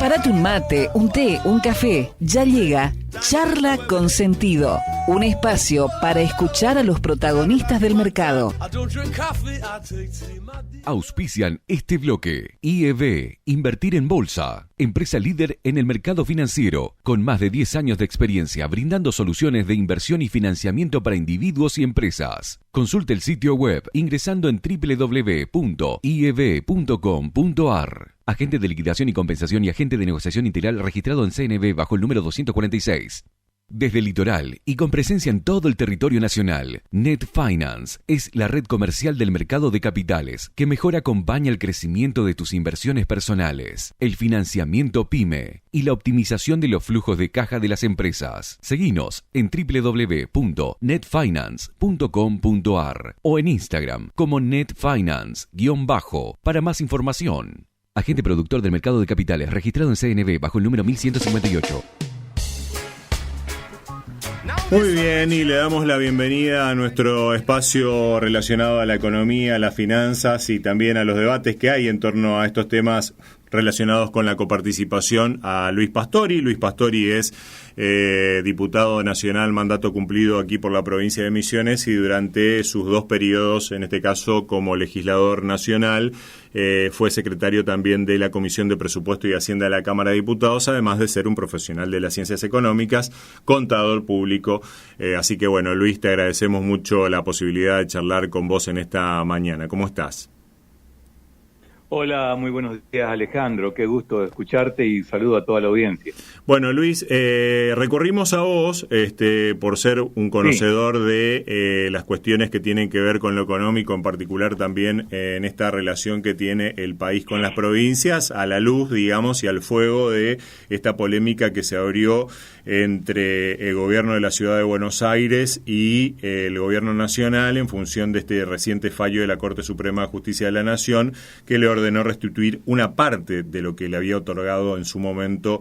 Prepárate un mate, un té, un café. Ya llega Charla con Sentido, un espacio para escuchar a los protagonistas del mercado. Auspician este bloque. IEB, Invertir en Bolsa, empresa líder en el mercado financiero, con más de 10 años de experiencia brindando soluciones de inversión y financiamiento para individuos y empresas. Consulte el sitio web ingresando en www.ieb.com.ar. Agente de liquidación y compensación y agente de negociación integral registrado en CNB bajo el número 246. Desde el litoral y con presencia en todo el territorio nacional, Net Finance es la red comercial del mercado de capitales que mejor acompaña el crecimiento de tus inversiones personales, el financiamiento PYME y la optimización de los flujos de caja de las empresas. Seguinos en www.netfinance.com.ar o en Instagram como netfinance_ para más información. Agente productor del mercado de capitales registrado en CNB bajo el número 1158. Muy bien, y le damos la bienvenida a nuestro espacio relacionado a la economía, a las finanzas y también a los debates que hay en torno a estos temas relacionados con la coparticipación a Luis Pastori. Luis Pastori es diputado nacional, mandato cumplido aquí por la provincia de Misiones, y durante sus 2 periodos, en este caso como legislador nacional, fue secretario también de la Comisión de Presupuesto y Hacienda de la Cámara de Diputados, además de ser un profesional de las ciencias económicas, contador público. Así que bueno, Luis, te agradecemos mucho la posibilidad de charlar con vos en esta mañana. ¿Cómo estás? Hola, muy buenos días, Alejandro. Qué gusto escucharte y saludo a toda la audiencia. Bueno, Luis, recurrimos a vos por ser un conocedor de las cuestiones que tienen que ver con lo económico, en particular también en esta relación que tiene el país con las provincias, a la luz, digamos, y al fuego de esta polémica que se abrió entre el gobierno de la Ciudad de Buenos Aires y el gobierno nacional en función de este reciente fallo de la Corte Suprema de Justicia de la Nación, que le ordenó restituir una parte de lo que le había otorgado en su momento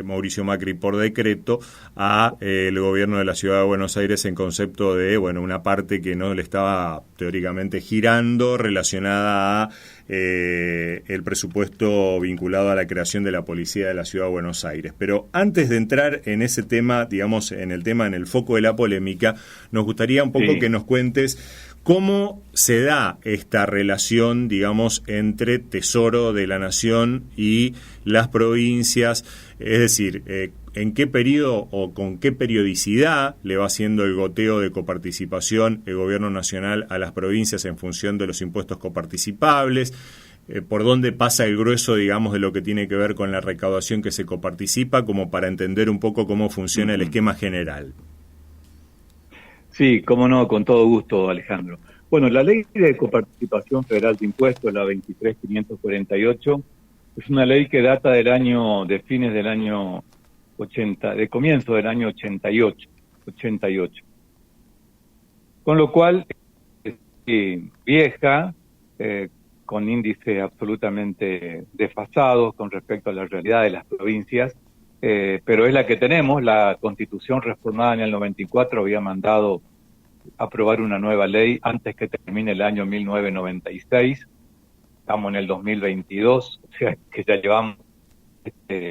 Mauricio Macri por decreto a el gobierno de la Ciudad de Buenos Aires en concepto de, bueno, una parte que no le estaba teóricamente girando relacionada a el presupuesto vinculado a la creación de la policía de la Ciudad de Buenos Aires. Pero antes de entrar en ese tema, digamos, en el foco de la polémica, nos gustaría un poco que nos cuentes ¿cómo se da esta relación, digamos, entre Tesoro de la Nación y las provincias? Es decir, ¿en qué periodo o con qué periodicidad le va haciendo el goteo de coparticipación el Gobierno Nacional a las provincias en función de los impuestos coparticipables? ¿Por dónde pasa el grueso, digamos, de lo que tiene que ver con la recaudación que se coparticipa, como para entender un poco cómo funciona el esquema general? Sí, cómo no, con todo gusto, Alejandro. Bueno, la Ley de Coparticipación Federal de Impuestos, la 23.548, es una ley que data de fines del año 80, de comienzo del año 88. Con lo cual, vieja, con índices absolutamente desfasados con respecto a la realidad de las provincias, pero es la que tenemos. La Constitución reformada en el 94 había mandado aprobar una nueva ley antes que termine el año 1996. Estamos en el 2022, o sea que ya llevamos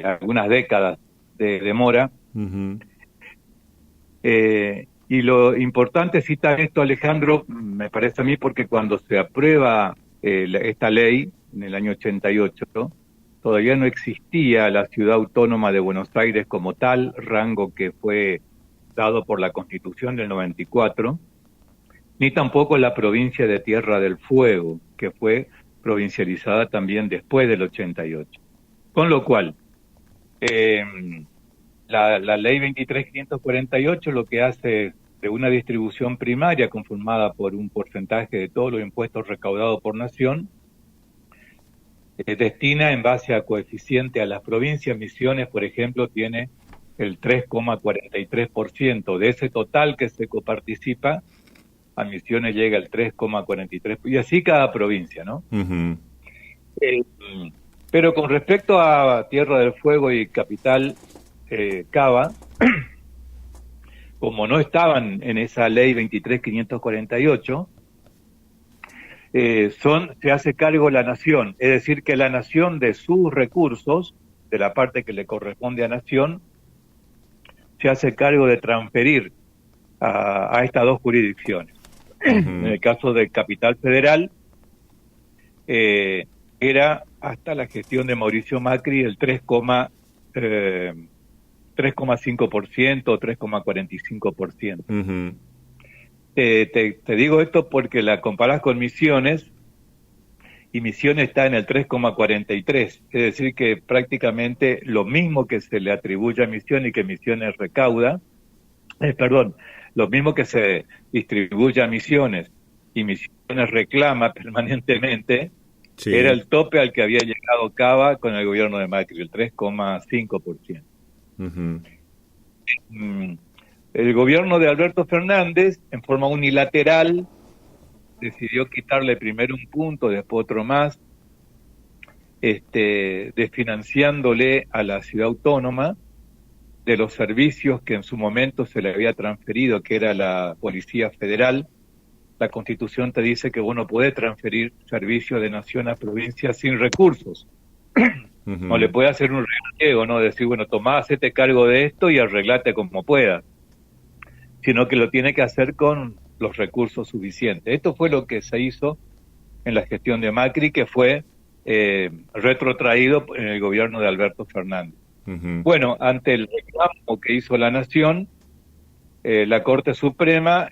algunas décadas de demora. Uh-huh. Y lo importante es citar esto, Alejandro, me parece a mí, porque cuando se aprueba esta ley en el año 88, todavía no existía la Ciudad Autónoma de Buenos Aires como tal, rango que fue dado por la Constitución del 94, ni tampoco la provincia de Tierra del Fuego, que fue provincializada también después del 88. Con lo cual, la ley 23.548 lo que hace de una distribución primaria conformada por un porcentaje de todos los impuestos recaudados por nación, destina en base a coeficiente a las provincias. Misiones, por ejemplo, tiene el 3,43%. De ese total que se coparticipa, a Misiones llega el 3,43%, y así cada provincia, ¿no? Uh-huh. Pero con respecto a Tierra del Fuego y Capital, Cava, como no estaban en esa ley 23.548, se hace cargo la nación, es decir, que la nación de sus recursos de la parte que le corresponde a Nación, se hace cargo de transferir a estas dos jurisdicciones. En el caso del Capital Federal, era hasta la gestión de Mauricio Macri el 3,5% o 3,45%. Te digo esto porque la comparás con Misiones, y Misiones está en el 3,43%, es decir que prácticamente lo mismo que se le atribuye a Misiones y que Misiones recauda, lo mismo que se distribuye a Misiones y Misiones reclama permanentemente, sí, era el tope al que había llegado Cava con el gobierno de Macri, el 3,5%. El gobierno de Alberto Fernández, en forma unilateral, decidió quitarle primero un punto, después otro más, desfinanciándole a la ciudad autónoma de los servicios que en su momento se le había transferido, que era la Policía Federal. La Constitución te dice que vos no podés transferir servicios de nación a provincia sin recursos. No le puede hacer un regalego, ¿no? Decir, bueno, tomá, hacete cargo de esto y arreglate como puedas. Sino que lo tiene que hacer con los recursos suficientes. Esto fue lo que se hizo en la gestión de Macri, que fue retrotraído en el gobierno de Alberto Fernández. Bueno, ante el reclamo que hizo la Nación, la Corte Suprema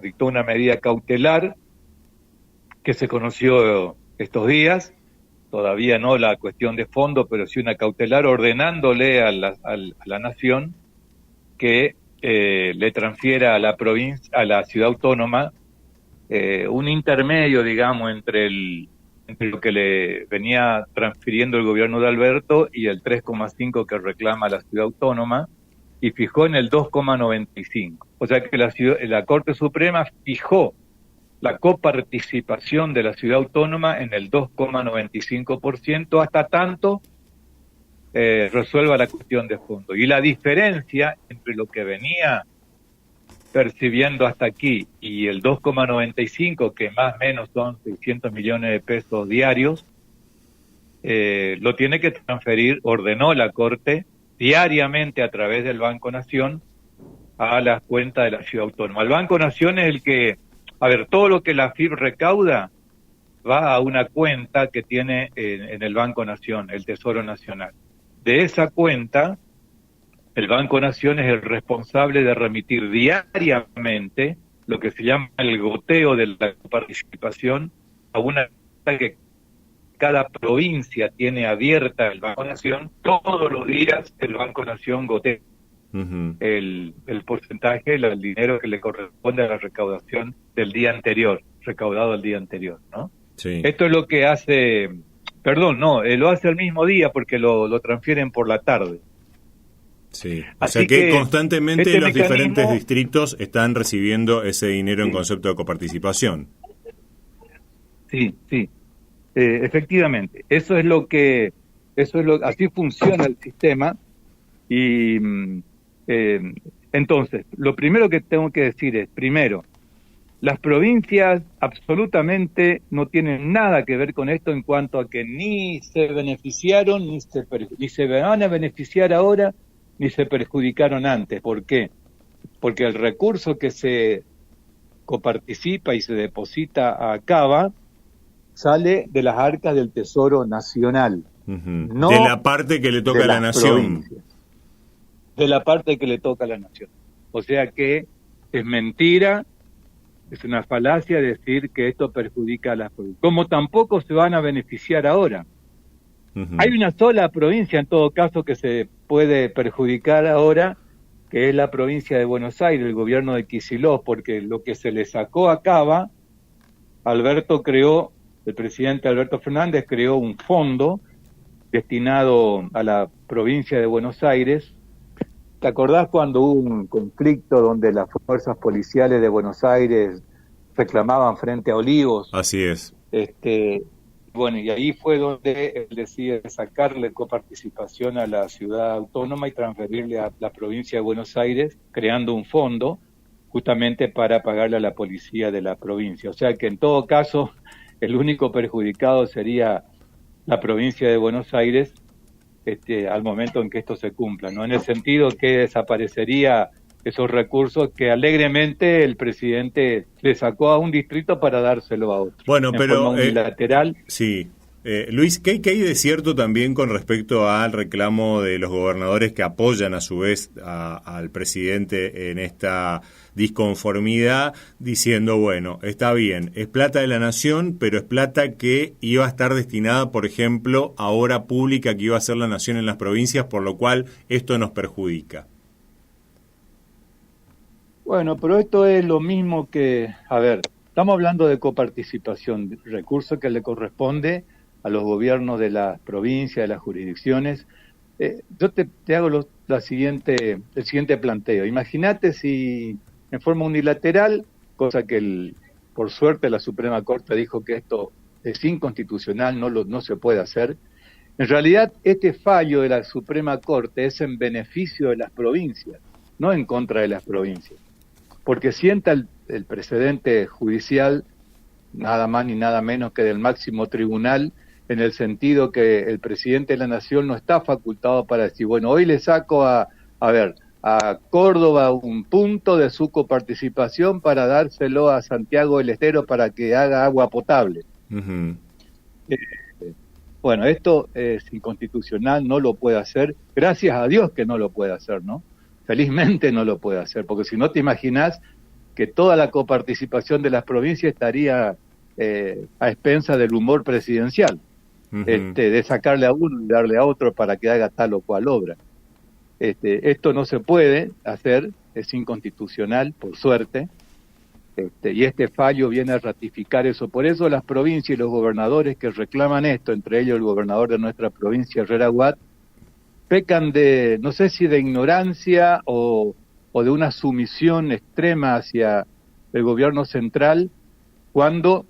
dictó una medida cautelar que se conoció estos días, todavía no la cuestión de fondo, pero sí una cautelar, ordenándole a la Nación que le transfiera a la provincia, a la ciudad autónoma, un intermedio, digamos, entre lo que le venía transfiriendo el gobierno de Alberto y el 3,5 que reclama la ciudad autónoma, y fijó en el 2,95. O sea que la Corte Suprema fijó la coparticipación de la ciudad autónoma en el 2,95% hasta tanto resuelva la cuestión de fondo. Y la diferencia entre lo que venía percibiendo hasta aquí y el 2,95, que más o menos son 600 millones de pesos diarios, lo tiene que transferir, ordenó la Corte, diariamente a través del Banco Nación a las cuentas de la ciudad autónoma. El Banco Nación es el que, todo lo que la FIP recauda va a una cuenta que tiene en el Banco Nación, el Tesoro Nacional. De esa cuenta, el Banco Nación es el responsable de remitir diariamente lo que se llama el goteo de la participación a una cuenta que cada provincia tiene abierta el Banco Nación. Todos los días el Banco Nación gotea el porcentaje, el dinero que le corresponde a la recaudación del día anterior, recaudado el día anterior, ¿no? Sí. Esto es lo que hace, lo hace el mismo día porque lo transfieren por la tarde. Sí, o sea que constantemente los diferentes distritos están recibiendo ese dinero en concepto de coparticipación. Sí. Efectivamente, así funciona el sistema. Y entonces, lo primero que tengo que decir es, primero, las provincias absolutamente no tienen nada que ver con esto en cuanto a que ni se beneficiaron, ni se van a beneficiar ahora, ni se perjudicaron antes. ¿Por qué? Porque el recurso que se coparticipa y se deposita a Cava sale de las arcas del Tesoro Nacional. No de la parte que le toca a la Nación. De la parte que le toca a la Nación. O sea que es mentira, es una falacia decir que esto perjudica a las provincias. Como tampoco se van a beneficiar ahora. Hay una sola provincia, en todo caso, que se puede perjudicar ahora, que es la provincia de Buenos Aires, el gobierno de Kicillof, porque lo que se le sacó a Cava, el presidente Alberto Fernández creó un fondo destinado a la provincia de Buenos Aires. ¿Te acordás cuando hubo un conflicto donde las fuerzas policiales de Buenos Aires reclamaban frente a Olivos? Así es. Bueno, y ahí fue donde él decide sacarle coparticipación a la ciudad autónoma y transferirle a la provincia de Buenos Aires, creando un fondo justamente para pagarle a la policía de la provincia. O sea que en todo caso, el único perjudicado sería la provincia de Buenos Aires, al momento en que esto se cumpla, ¿no? En el sentido que desaparecería esos recursos que alegremente el presidente le sacó a un distrito para dárselo a otro. Bueno, en pero forma unilateral. Sí. Luis, ¿qué hay de cierto también con respecto al reclamo de los gobernadores que apoyan a su vez al presidente en esta disconformidad, diciendo, bueno, está bien, es plata de la nación, pero es plata que iba a estar destinada, por ejemplo, a obra pública que iba a hacer la nación en las provincias, por lo cual esto nos perjudica? Bueno, pero esto es lo mismo que, a ver, estamos hablando de coparticipación, recurso que le corresponde a los gobiernos de las provincias, de las jurisdicciones. Yo te hago el siguiente planteo. Imagínate si en forma unilateral, cosa que por suerte la Suprema Corte dijo que esto es inconstitucional, no se puede hacer. En realidad, este fallo de la Suprema Corte es en beneficio de las provincias, no en contra de las provincias, porque sienta el precedente judicial nada más ni nada menos que del máximo tribunal, en el sentido que el presidente de la Nación no está facultado para decir, bueno, hoy le saco a Córdoba un punto de su coparticipación para dárselo a Santiago del Estero para que haga agua potable. Uh-huh. Bueno, esto es inconstitucional, no lo puede hacer, gracias a Dios que no lo puede hacer, ¿no? Felizmente no lo puede hacer, porque si no te imaginas que toda la coparticipación de las provincias estaría a expensa del humor presidencial. Uh-huh. De sacarle a uno y darle a otro para que haga tal o cual obra. Esto no se puede hacer, es inconstitucional, por suerte, y este fallo viene a ratificar eso. Por eso las provincias y los gobernadores que reclaman esto, entre ellos el gobernador de nuestra provincia, Herrera Watt, pecan de, no sé si de ignorancia o de una sumisión extrema hacia el gobierno central, cuando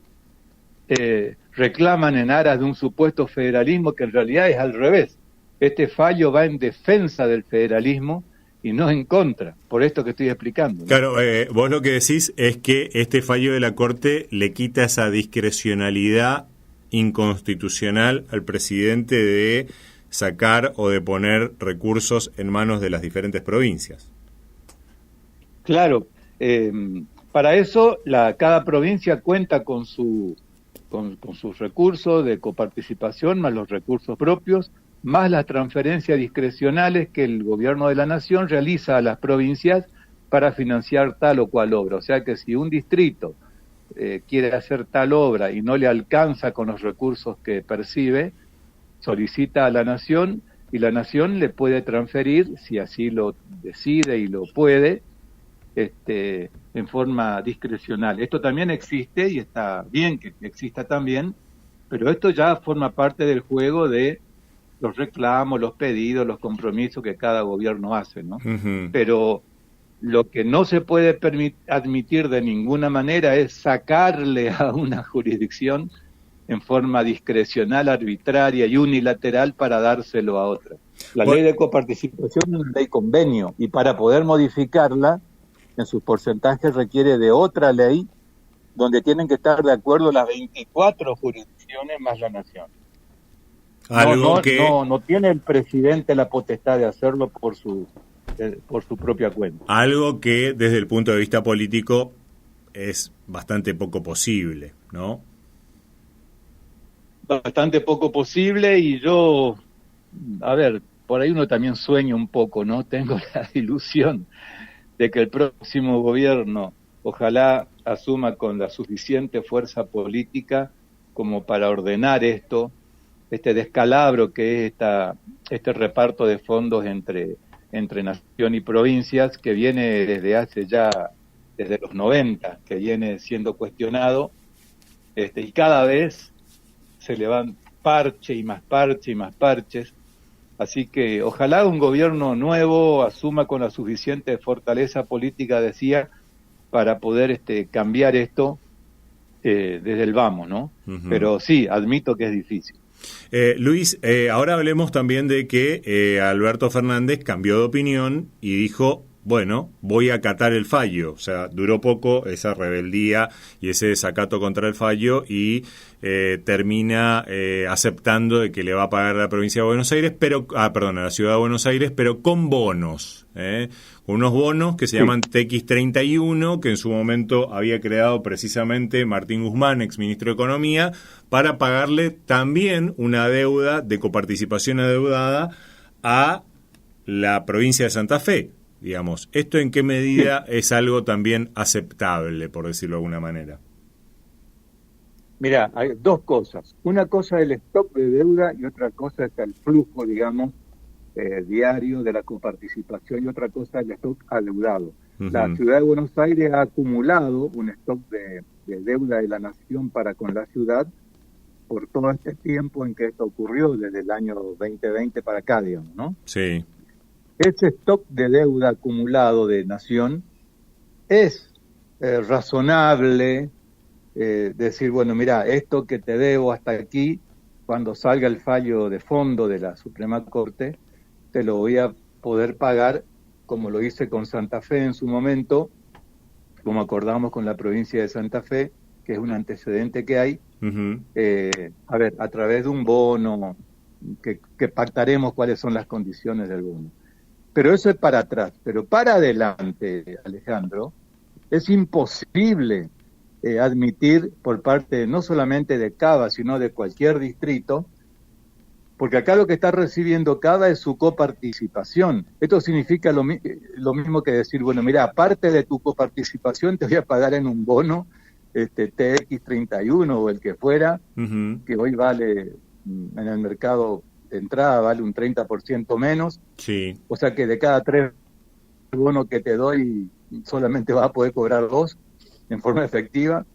reclaman en aras de un supuesto federalismo que en realidad es al revés. Este fallo va en defensa del federalismo y no en contra, por esto que estoy explicando, ¿no? Claro, vos lo que decís es que este fallo de la Corte le quita esa discrecionalidad inconstitucional al presidente de sacar o de poner recursos en manos de las diferentes provincias. Claro, para eso cada provincia cuenta con sus recursos de coparticipación, más los recursos propios, más las transferencias discrecionales que el gobierno de la nación realiza a las provincias para financiar tal o cual obra. O sea que si un distrito quiere hacer tal obra y no le alcanza con los recursos que percibe, solicita a la nación y la nación le puede transferir, si así lo decide y lo puede, en forma discrecional. Esto también existe y está bien que exista también, pero esto ya forma parte del juego de los reclamos, los pedidos, los compromisos que cada gobierno hace, ¿no? Uh-huh. Pero lo que no se puede admitir de ninguna manera es sacarle a una jurisdicción en forma discrecional, arbitraria y unilateral para dárselo a otra. La ley de coparticipación es una ley convenio y para poder modificarla en sus porcentajes requiere de otra ley donde tienen que estar de acuerdo las 24 jurisdicciones más la nación. No tiene el presidente la potestad de hacerlo por su propia cuenta. Algo que desde el punto de vista político es bastante poco posible, ¿no? Bastante poco posible y yo, a ver, por ahí uno también sueña un poco, ¿no? Tengo la ilusión de que el próximo gobierno ojalá asuma con la suficiente fuerza política como para ordenar este descalabro que es este reparto de fondos entre nación y provincias que viene desde los 90, que viene siendo cuestionado, y cada vez se le van parche y más parche y más parches. Así que ojalá un gobierno nuevo asuma con la suficiente fortaleza política, decía, para poder cambiar esto desde el vamos, ¿no? Uh-huh. Pero sí, admito que es difícil. Luis, ahora hablemos también de que Alberto Fernández cambió de opinión y dijo, bueno, voy a acatar el fallo. O sea, duró poco esa rebeldía y ese desacato contra el fallo y termina aceptando de que le va a pagar a la provincia de Buenos Aires, a la ciudad de Buenos Aires, pero con bonos, unos bonos que se llaman TX31, que en su momento había creado precisamente Martín Guzmán, exministro de Economía, para pagarle también una deuda de coparticipación adeudada a la provincia de Santa Fe, digamos. ¿Esto en qué medida es algo también aceptable, por decirlo de alguna manera? Mira, hay dos cosas. Una cosa es el stock de deuda y otra cosa es el flujo, digamos, diario de la coparticipación, y otra cosa es el stock adeudado. Uh-huh. La ciudad de Buenos Aires ha acumulado un stock de deuda de la nación para con la ciudad por todo este tiempo en que esto ocurrió, desde el año 2020 para acá, digamos, ¿no? Sí. Ese stock de deuda acumulado de nación es razonable decir, bueno, mira, esto que te debo hasta aquí, cuando salga el fallo de fondo de la Suprema Corte, te lo voy a poder pagar como lo hice con Santa Fe en su momento, como acordamos con la provincia de Santa Fe, que es un antecedente que hay, uh-huh. A través de un bono, que pactaremos cuáles son las condiciones del bono. Pero eso es para atrás. Pero para adelante, Alejandro, es imposible admitir por parte no solamente de Cava, sino de cualquier distrito, porque acá lo que está recibiendo Cava es su coparticipación. Esto significa lo mismo que decir, bueno, mira, aparte de tu coparticipación te voy a pagar en un bono TX31 o el que fuera, uh-huh. que hoy vale en el mercado de entrada vale un 30% menos. Sí. O sea que de cada 3 bonos que te doy solamente vas a poder cobrar 2 en forma efectiva.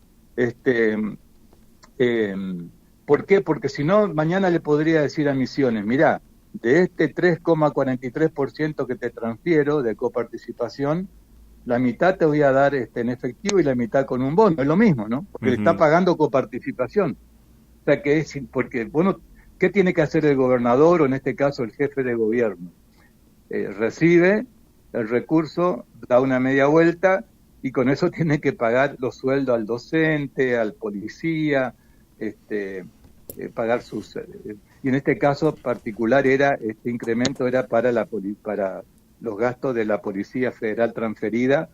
¿Por qué? Porque si no, mañana le podría decir a Misiones, mirá, de este 3,43% que te transfiero de coparticipación, la mitad te voy a dar en efectivo y la mitad con un bono. Es lo mismo, ¿no? Porque uh-huh. le está pagando coparticipación. O sea que es, porque, bueno, ¿qué tiene que hacer el gobernador o en este caso el jefe de gobierno? Recibe el recurso, da una media vuelta y con eso tiene que pagar los sueldos al docente, al policía, pagar sus... y en este caso particular este incremento era para los gastos de la Policía Federal transferida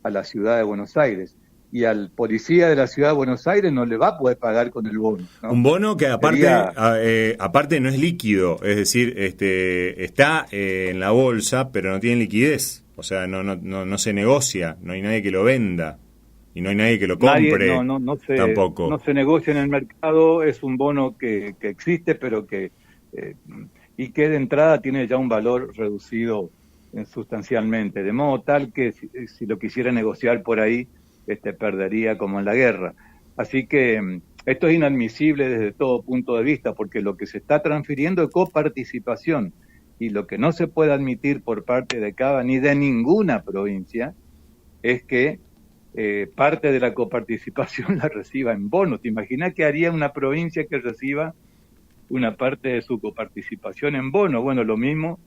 a la ciudad de Buenos Aires. Y al policía de la ciudad de Buenos Aires no le va a poder pagar con el bono, ¿no? Un bono que aparte no es líquido, es decir, está en la bolsa, pero no tiene liquidez. O sea, no se negocia, no hay nadie que lo venda y no hay nadie que lo compre. Tampoco. No se negocia en el mercado, es un bono que existe, pero que y que de entrada tiene ya un valor reducido sustancialmente, de modo tal que si lo quisiera negociar por ahí, perdería como en la guerra. Así que esto es inadmisible desde todo punto de vista, porque lo que se está transfiriendo es coparticipación, y lo que no se puede admitir por parte de Cava ni de ninguna provincia es que parte de la coparticipación la reciba en bono. ¿Te imaginas qué haría una provincia que reciba una parte de su coparticipación en bono? Bueno, lo mismo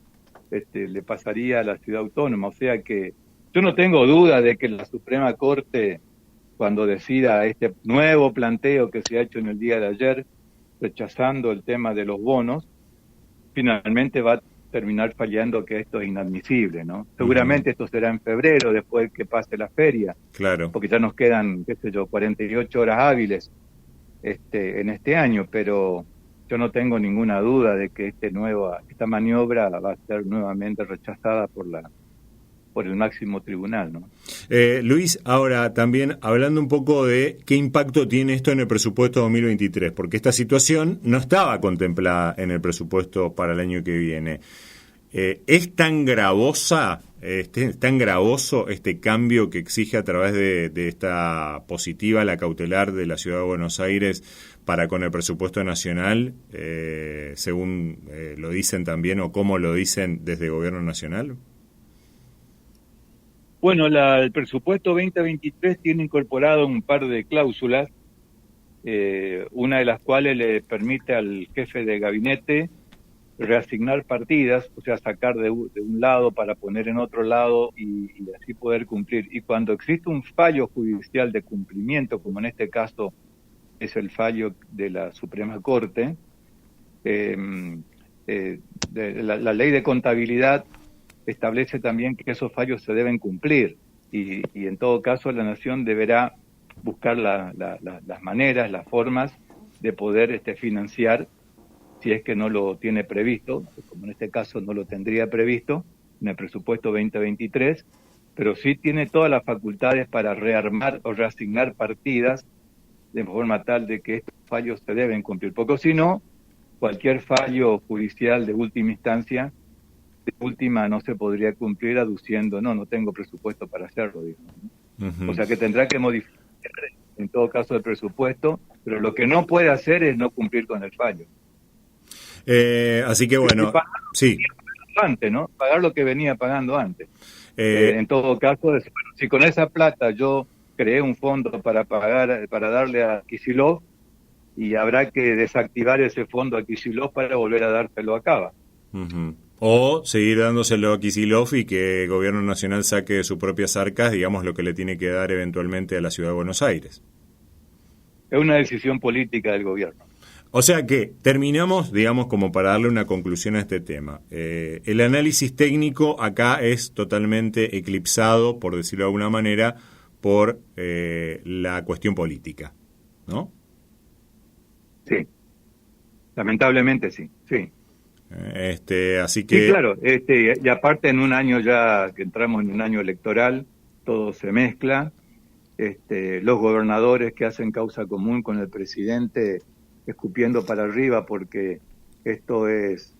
le pasaría a la ciudad autónoma. O sea que yo no tengo duda de que la Suprema Corte, cuando decida este nuevo planteo que se ha hecho en el día de ayer, rechazando el tema de los bonos, finalmente va a terminar fallando que esto es inadmisible, ¿no? Seguramente esto será en febrero, después que pase la feria. Claro. Porque ya nos quedan, 48 horas hábiles en este año, pero yo no tengo ninguna duda de que esta maniobra va a ser nuevamente rechazada por el máximo tribunal, ¿no? Luis, ahora también hablando un poco de qué impacto tiene esto en el presupuesto 2023, porque esta situación no estaba contemplada en el presupuesto para el año que viene. ¿Es tan gravoso este cambio que exige a través de esta positiva, la cautelar de la Ciudad de Buenos Aires para con el presupuesto nacional, según lo dicen también o cómo lo dicen desde el Gobierno Nacional? Bueno, el presupuesto 2023 tiene incorporado un par de cláusulas, una de las cuales le permite al jefe de gabinete reasignar partidas, o sea, sacar de un lado para poner en otro lado y así poder cumplir. Y cuando existe un fallo judicial de cumplimiento, como en este caso es el fallo de la Suprema Corte, la ley de contabilidad establece también que esos fallos se deben cumplir y en todo caso la Nación deberá buscar las maneras, las formas de poder financiar, si es que no lo tiene previsto, como en este caso no lo tendría previsto en el presupuesto 2023, pero sí tiene todas las facultades para rearmar o reasignar partidas de forma tal de que estos fallos se deben cumplir, porque si no, cualquier fallo judicial de última instancia, de última no se podría cumplir aduciendo, no tengo presupuesto para hacerlo, digamos, ¿no? O sea que tendrá que modificar en todo caso el presupuesto, pero lo que no puede hacer es no cumplir con el fallo. Así que bueno, sí. Antes, ¿no? Pagar lo que venía pagando antes. En todo caso, si con esa plata yo creé un fondo para pagar, para darle a Kicillof, y habrá que desactivar ese fondo a Kicillof para volver a dárselo a Cava. O seguir dándoselo a Kicillof y que el gobierno nacional saque de sus propias arcas, digamos, lo que le tiene que dar eventualmente a la ciudad de Buenos Aires. Es una decisión política del gobierno. O sea que terminamos, digamos, como para darle una conclusión a este tema. El análisis técnico acá es totalmente eclipsado, por decirlo de alguna manera, por la cuestión política, ¿no? Sí, lamentablemente sí. Así que... Sí, claro, y aparte en un año ya, que entramos en un año electoral, todo se mezcla, los gobernadores que hacen causa común con el presidente escupiendo para arriba porque esto es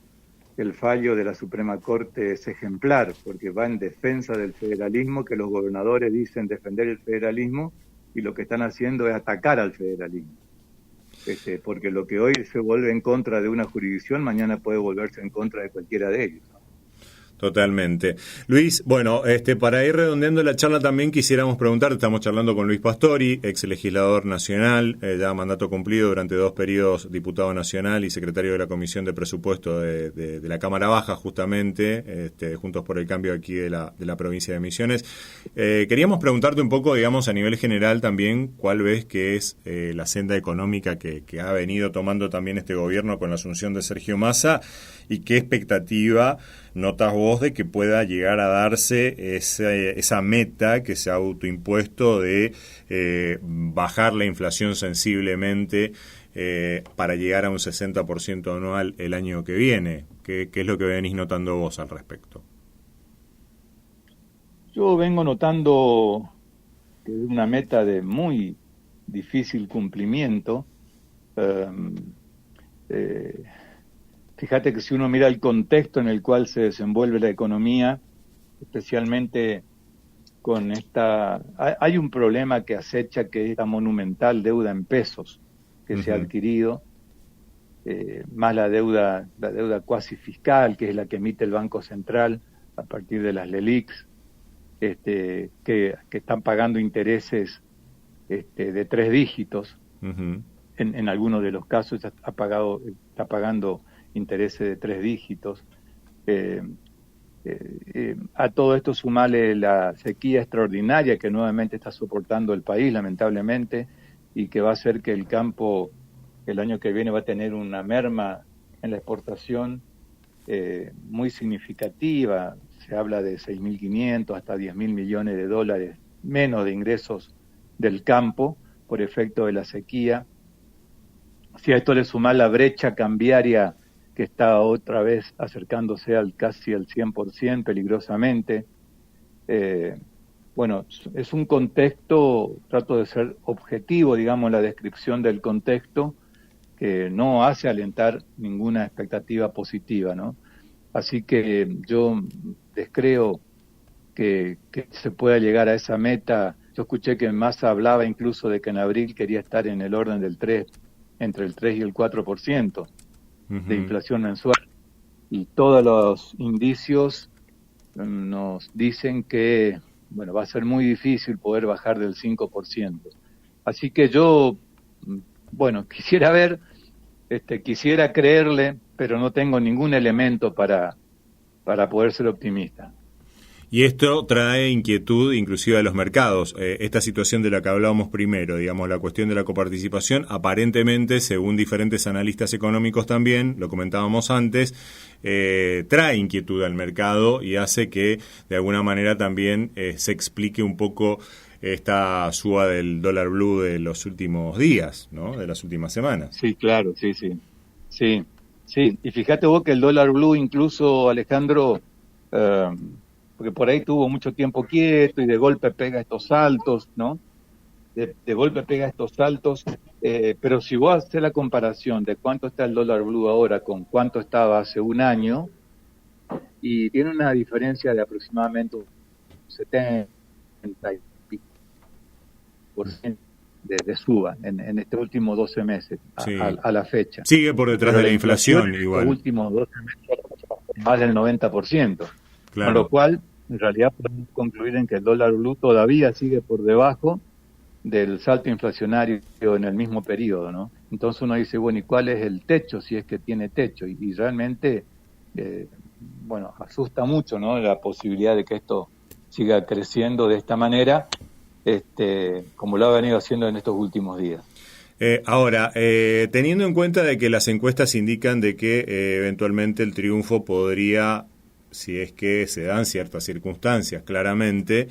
el fallo de la Suprema Corte, es ejemplar porque va en defensa del federalismo, que los gobernadores dicen defender el federalismo y lo que están haciendo es atacar al federalismo, porque lo que hoy se vuelve en contra de una jurisdicción mañana puede volverse en contra de cualquiera de ellos. Totalmente. Luis, bueno, para ir redondeando la charla también quisiéramos preguntarte, estamos charlando con Luis Pastori, ex legislador nacional, ya mandato cumplido durante 2 periodos, diputado nacional y secretario de la Comisión de Presupuesto de la Cámara Baja, justamente, Juntos por el Cambio aquí de la provincia de Misiones. Queríamos preguntarte un poco, digamos, a nivel general también, cuál ves que es la senda económica que ha venido tomando también este gobierno con la asunción de Sergio Massa y qué expectativa notas vos de que pueda llegar a darse esa meta que se ha autoimpuesto de bajar la inflación sensiblemente para llegar a un 60% anual el año que viene. ¿Qué es lo que venís notando vos al respecto? Yo vengo notando que es una meta de muy difícil cumplimiento. Fíjate que si uno mira el contexto en el cual se desenvuelve la economía, especialmente con hay un problema que acecha, que es esta monumental deuda en pesos que se ha adquirido, más la deuda cuasi fiscal, que es la que emite el Banco Central a partir de las LELIQs, que están pagando intereses de 3 dígitos. En algunos de los casos está pagando intereses de 3 dígitos. A todo esto sumale la sequía extraordinaria que nuevamente está soportando el país, lamentablemente, y que va a hacer que el campo el año que viene va a tener una merma en la exportación muy significativa. Se habla de 6.500 hasta 10.000 millones de dólares menos de ingresos del campo por efecto de la sequía. Si a esto le suma la brecha cambiaria que está otra vez acercándose casi al 100% peligrosamente. Bueno, es un contexto, trato de ser objetivo, digamos, en la descripción del contexto, que no hace alentar ninguna expectativa positiva, ¿no? Así que yo descreo que se pueda llegar a esa meta. Yo escuché que Massa hablaba incluso de que en abril quería estar en el orden del 3, entre el 3 y el 4%. De inflación mensual, y todos los indicios nos dicen que va a ser muy difícil poder bajar del 5%. Así que yo quisiera quisiera creerle, pero no tengo ningún elemento para poder ser optimista. Y esto trae inquietud inclusive a los mercados. Esta situación de la que hablábamos primero, digamos, la cuestión de la coparticipación, aparentemente, según diferentes analistas económicos también, lo comentábamos antes, trae inquietud al mercado y hace que de alguna manera también se explique un poco esta suba del dólar blue de los últimos días, ¿no? De las últimas semanas. Sí, claro, sí. Y fíjate vos que el dólar blue incluso, Alejandro, porque por ahí tuvo mucho tiempo quieto y de golpe pega estos saltos, ¿no? De golpe pega estos saltos, pero si vos haces la comparación de cuánto está el dólar blue ahora con cuánto estaba hace un año, y tiene una diferencia de aproximadamente 70% de suba en estos últimos 12 meses a la fecha. Sigue por detrás de la inflación igual. Los últimos 12 meses más del 90%. Claro. Con lo cual, en realidad podemos concluir en que el dólar blue todavía sigue por debajo del salto inflacionario en el mismo periodo, ¿no? Entonces uno dice, bueno, ¿y cuál es el techo, si es que tiene techo? Y realmente, asusta mucho, ¿no? La posibilidad de que esto siga creciendo de esta manera, como lo ha venido haciendo en estos últimos días. Ahora, teniendo en cuenta de que las encuestas indican de que eventualmente el triunfo podría, si es que se dan ciertas circunstancias, claramente,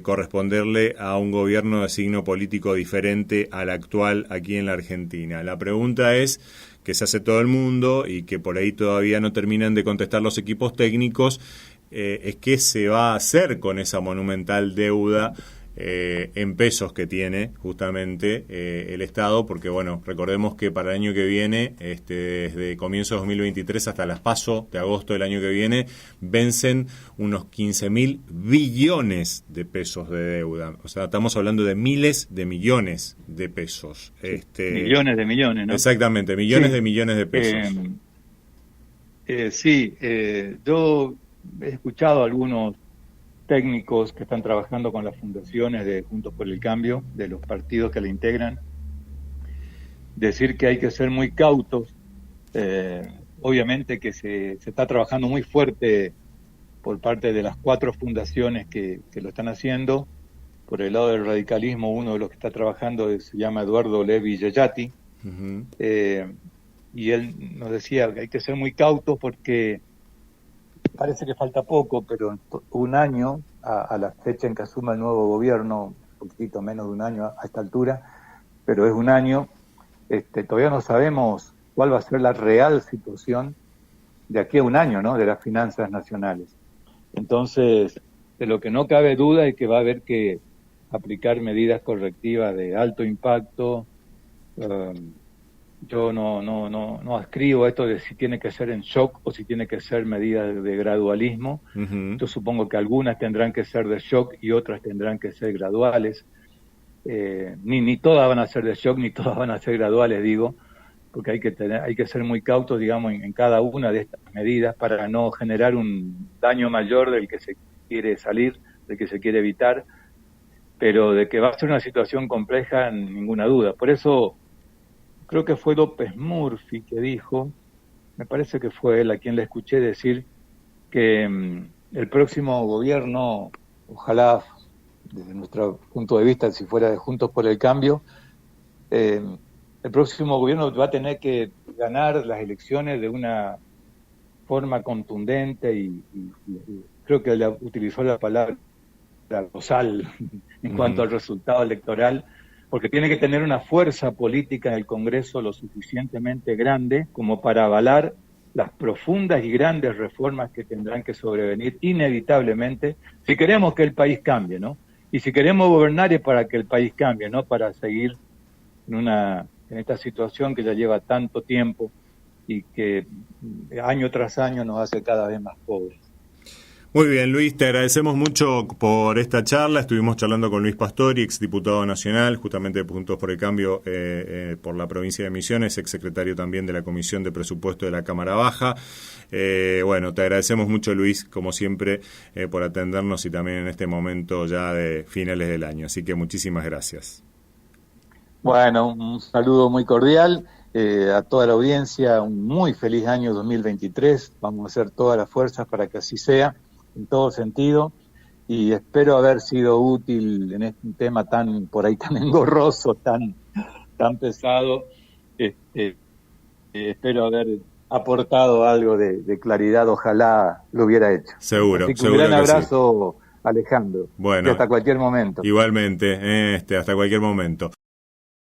corresponderle a un gobierno de signo político diferente al actual aquí en la Argentina. La pregunta es, que se hace todo el mundo y que por ahí todavía no terminan de contestar los equipos técnicos, es qué se va a hacer con esa monumental deuda en pesos que tiene justamente el Estado, porque bueno, recordemos que para el año que viene, desde comienzo de 2023 hasta las PASO de agosto del año que viene, vencen unos 15.000 billones de pesos de deuda. O sea, estamos hablando de miles de millones de pesos. Millones de millones, ¿no? Exactamente, millones de millones de pesos. Yo he escuchado a algunos técnicos que están trabajando con las fundaciones de Juntos por el Cambio, de los partidos que la integran, decir que hay que ser muy cautos. Obviamente que se está trabajando muy fuerte por parte de las 4 fundaciones que lo están haciendo. Por el lado del radicalismo, uno de los que está trabajando se llama Eduardo Levi Yeyati, y él nos decía que hay que ser muy cautos porque parece que falta poco, pero un año a la fecha en que asuma el nuevo gobierno, un poquito menos de un año a esta altura, pero es un año, todavía no sabemos cuál va a ser la real situación de aquí a un año, ¿no?, de las finanzas nacionales. Entonces, de lo que no cabe duda es que va a haber que aplicar medidas correctivas de alto impacto. Yo no adscribo esto de si tiene que ser en shock o si tiene que ser medidas de gradualismo. Yo supongo que algunas tendrán que ser de shock y otras tendrán que ser graduales. Ni todas van a ser de shock ni todas van a ser graduales, digo, porque hay que ser muy cautos, digamos, en cada una de estas medidas para no generar un daño mayor del que se quiere salir, del que se quiere evitar, pero de que va a ser una situación compleja, ninguna duda. Por eso creo que fue López Murphy que dijo, me parece que fue él a quien le escuché decir que el próximo gobierno, ojalá desde nuestro punto de vista, si fuera de Juntos por el Cambio, el próximo gobierno va a tener que ganar las elecciones de una forma contundente y creo que utilizó la palabra colosal en cuanto al resultado electoral, porque tiene que tener una fuerza política en el Congreso lo suficientemente grande como para avalar las profundas y grandes reformas que tendrán que sobrevenir inevitablemente si queremos que el país cambie, ¿no? Y si queremos gobernar es para que el país cambie, no para seguir en esta situación que ya lleva tanto tiempo y que año tras año nos hace cada vez más pobres. Muy bien, Luis, te agradecemos mucho por esta charla. Estuvimos charlando con Luis Pastori, exdiputado nacional, justamente de Juntos por el Cambio por la provincia de Misiones, exsecretario también de la Comisión de Presupuesto de la Cámara Baja. Te agradecemos mucho, Luis, como siempre, por atendernos y también en este momento ya de finales del año. Así que muchísimas gracias. Bueno, un saludo muy cordial A toda la audiencia, un muy feliz año 2023. Vamos a hacer todas las fuerzas para que así sea, en todo sentido. Y espero haber sido útil en este tema por ahí tan engorroso, tan pesado. Espero haber aportado algo de claridad, ojalá lo hubiera hecho. Seguro. Así que seguro un gran que abrazo, sí. Alejandro. Bueno, y hasta cualquier momento. Igualmente, hasta cualquier momento.